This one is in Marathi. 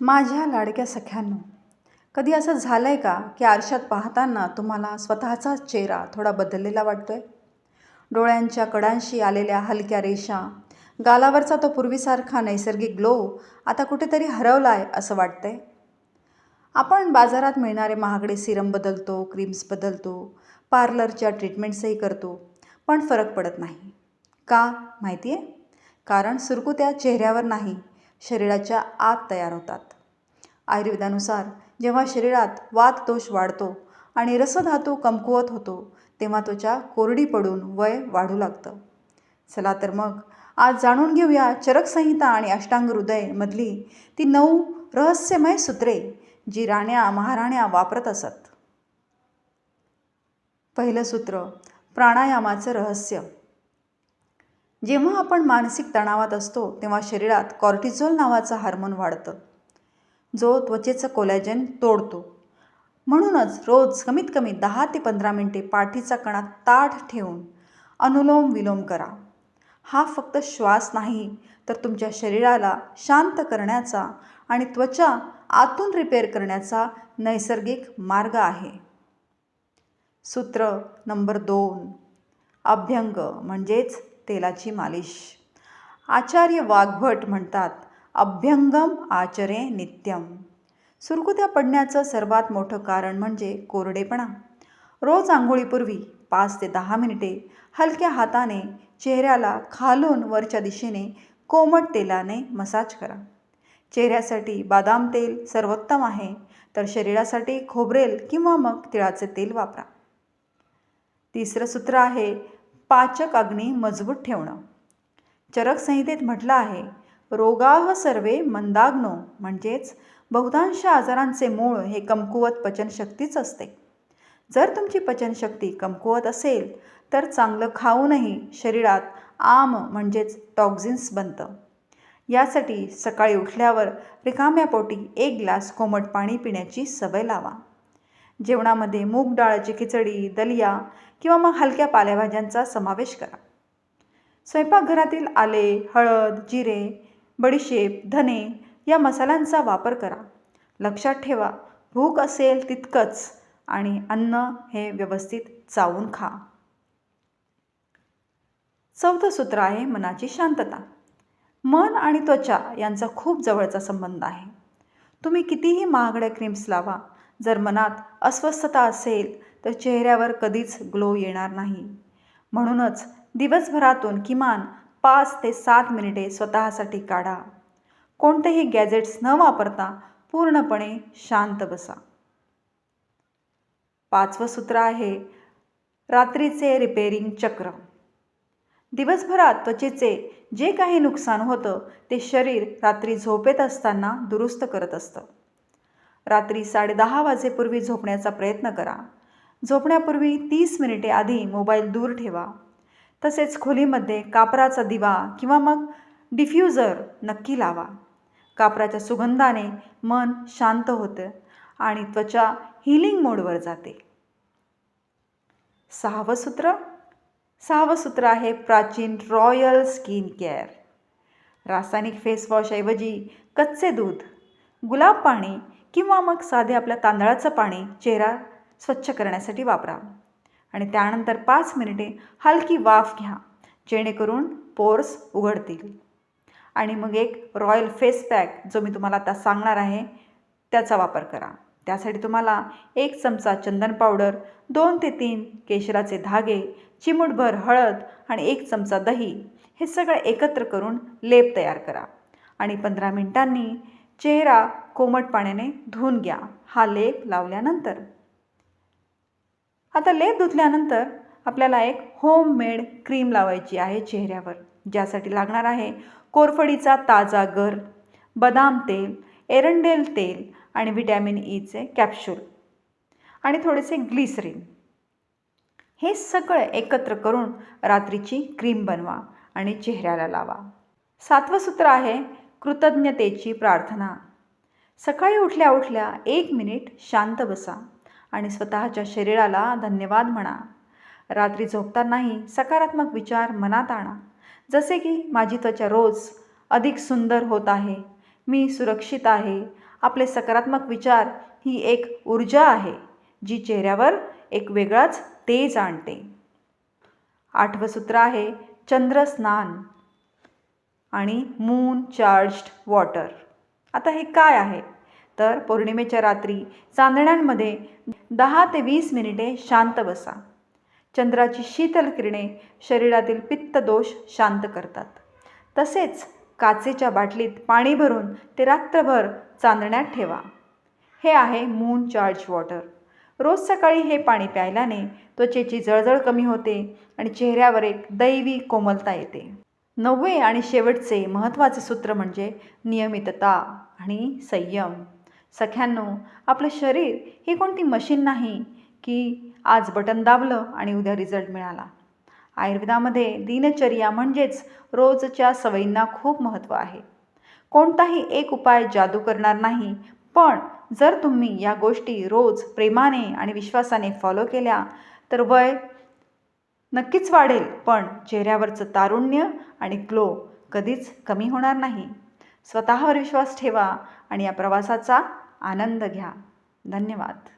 माझ्या लाडक्या सख्यांनो, कधी असं झालं आहे का की आरशात पाहताना तुम्हाला स्वतःचा चेहरा थोडा बदललेला वाटतोय? डोळ्यांच्या कडांशी आलेल्या हलक्या रेषा, गालावरचा तो पूर्वीसारखा नैसर्गिक ग्लो आता कुठेतरी हरवला आहे असं वाटतंय. आपण बाजारात मिळणारे महागडे सिरम बदलतो, क्रीम्स बदलतो, पार्लरच्या ट्रीटमेंट्सही करतो, पण फरक पडत नाही. का माहिती आहे? कारण सुरकुत्या चेहऱ्यावर नाही, शरीराच्या आत तयार होतात. आयुर्वेदानुसार जेव्हा शरीरात वातदोष वाढतो आणि रसधातू कमकुवत होतो, तेव्हा त्वचा कोरडी पडून वय वाढू लागतं. चला तर मग आज जाणून घेऊया चरकसंहिता आणि अष्टांग हृदय मधली ती 9 रहस्यमय सूत्रे जी राण्या महाराण्या वापरत असत. पहिलं सूत्र, प्राणायामाचं रहस्य. जेव्हा आपण मानसिक तणावात असतो तेव्हा शरीरात कॉर्टिझोल नावाचा हार्मोन वाढतं, जो त्वचेचं कोलॅजन तोडतो. म्हणूनच रोज कमीत कमी 10 ते 15 मिनिटे पाठीचा कणा ताठ ठेवून अनुलोम विलोम करा. हा फक्त श्वास नाही, तर तुमच्या शरीराला शांत करण्याचा आणि त्वचा आतून रिपेअर करण्याचा नैसर्गिक मार्ग आहे. सूत्र नंबर 2, अभ्यंग म्हणजेच तेलाची मालिश. आचार्य वाग्भट म्हणतात, अभ्यंगम आचरे नित्यम. सुरकुत्या पडण्याचं सर्वात मोठं कारण म्हणजे कोरडेपणा. रोज आंघोळीपूर्वी 5 ते 10 मिनिटे हलक्या हाताने चेहऱ्याला खालून वरच्या दिशेने कोमट तेलाने मसाज करा. चेहऱ्यासाठी बदाम तेल सर्वोत्तम आहे, तर शरीरासाठी खोबरेल किंवा मग तिळाचे तेल वापरा. तिसरं सूत्र आहे, पाचक अग्नी मजबूत ठेवणं. चरकसंहितेत म्हटलं आहे, रोगाः सर्वे मंदाग्नो, म्हणजेच बहुतांश आजारांचे मूळ हे कमकुवत पचनशक्तीच असते. जर तुमची पचनशक्ती कमकुवत असेल तर चांगलं खाऊनही शरीरात आम म्हणजेच टॉक्झिन्स बनतं. यासाठी सकाळी उठल्यावर रिकाम्या पोटी 1 ग्लास कोमट पाणी पिण्याची सवय लावा. जेवणामध्ये मूग डाळाची खिचडी, दलिया किंवा मग हलक्या पालेभाज्यांचा समावेश करा. स्वयंपाकघरातील आले, हळद, जिरे, बडीशेप, धने या मसाल्यांचा वापर करा. लक्षात ठेवा, भूक असेल तितकंच आणि अन्न हे व्यवस्थित चावून खा. चौथं सूत्र आहे, मनाची शांतता. मन आणि त्वचा यांचा खूप जवळचा संबंध आहे. तुम्ही कितीही महागड्या क्रीम्स लावा, जर मनात अस्वस्थता असेल तर चेहऱ्यावर कधीच ग्लो येणार नाही. म्हणूनच दिवसभरातून किमान 5 ते 7 मिनिटे स्वतःसाठी काढा. कोणतेही गॅजेट्स न वापरता पूर्णपणे शांत बसा. 5वं सूत्र आहे, रात्रीचे रिपेअरिंग चक्र. दिवसभरात त्वचेचे जे काही नुकसान होतं ते शरीर रात्री झोपेत असताना दुरुस्त करत असतं. रात्री 10:30 वाजेपूर्वी झोपण्याचा प्रयत्न करा. झोपण्यापूर्वी 30 मिनिटे आधी मोबाईल दूर ठेवा. तसेच खोलीमध्ये कापराचा दिवा किंवा मग डिफ्युजर नक्की लावा. कापराच्या सुगंधाने मन शांत होतं आणि त्वचा हीलिंग मोडवर जाते. 6वं सूत्र आहे, प्राचीन रॉयल स्किन केअर. रासायनिक फेसवॉश ऐवजी कच्चे दूध, गुलाब पाणी किंवा मग साधे आपल्या तांदळाचं पाणी चेहरा स्वच्छ करण्यासाठी वापरा. आणि त्यानंतर 5 मिनिटे हलकी वाफ घ्या, जेणेकरून पोर्स उघडतील. आणि मग एक रॉयल फेस पॅक, जो मी तुम्हाला आता सांगणार आहे, त्याचा वापर करा. त्यासाठी तुम्हाला 1 चमचा चंदन पावडर, 2 ते 3 केशराचे धागे, चिमूटभर हळद आणि 1 चमचा दही हे सगळं एकत्र करून लेप तयार करा. आणि 15 मिनिटांनी चेहरा कोमट पाण्याने धुवून घ्या. हा लेप लावल्यानंतर आता लेप धुतल्यानंतर आपल्याला एक होममेड क्रीम लावायची आहे चेहऱ्यावर. ज्यासाठी लागणार आहे कोरफडीचा ताजा गर, बदाम तेल, एरंडेल तेल आणि व्हिटॅमिन ईचे कॅप्सूल आणि थोडेसे ग्लिसरीन. हे सगळं एकत्र करून रात्रीची क्रीम बनवा आणि चेहऱ्याला लावा. 7वं सूत्र आहे, कृतज्ञतेची प्रार्थना. सकाळी उठल्या उठल्या 1 मिनिट शांत बसा आणि स्वतःच्या शरीराला धन्यवाद म्हणा. रात्री झोपतानाही सकारात्मक विचार मनात आणा, जसे की माझी त्वचा रोज अधिक सुंदर होत आहे, मी सुरक्षित आहे आपले सकारात्मक विचार ही एक ऊर्जा आहे जी चेहऱ्यावर एक वेगळाच तेज आणते. 8वं सूत्र आहे चंद्रस्नान आणि मून चार्ज्ड वॉटर. आता हे काय आहे? तर पौर्णिमेच्या रात्री चांदण्यांमध्ये 10 ते 20 मिनिटे शांत बसा. चंद्राची शीतल किरणे शरीरातील पित्त दोष शांत करतात. तसेच काचेच्या बाटलीत पाणी भरून ते रात्रभर चांदण्यात ठेवा. हे आहे मून चार्ज वॉटर. रोज सकाळी हे पाणी प्यायल्याने त्वचेची जळजळ कमी होते आणि चेहऱ्यावर एक दैवी कोमलता येते. 9वे आणि शेवटचे महत्त्वाचे सूत्र म्हणजे नियमितता आणि संयम. सख्यांनो, आपलं शरीर ही कोणती मशीन नाही की आज बटन दाबलं आणि उद्या रिझल्ट मिळाला. आयुर्वेदामध्ये दिनचर्या म्हणजेच रोजच्या सवयींना खूप महत्त्व आहे. कोणताही एक उपाय जादू करणार नाही, पण जर तुम्ही या गोष्टी रोज प्रेमाने आणि विश्वासाने फॉलो केल्या तर वय नक्कीच वाढेल, पण चेहऱ्यावरचं तारुण्य आणि ग्लो कधीच कमी होणार नाही. स्वतःवर विश्वास ठेवा आणि या प्रवासाचा आनंद घ्या. धन्यवाद.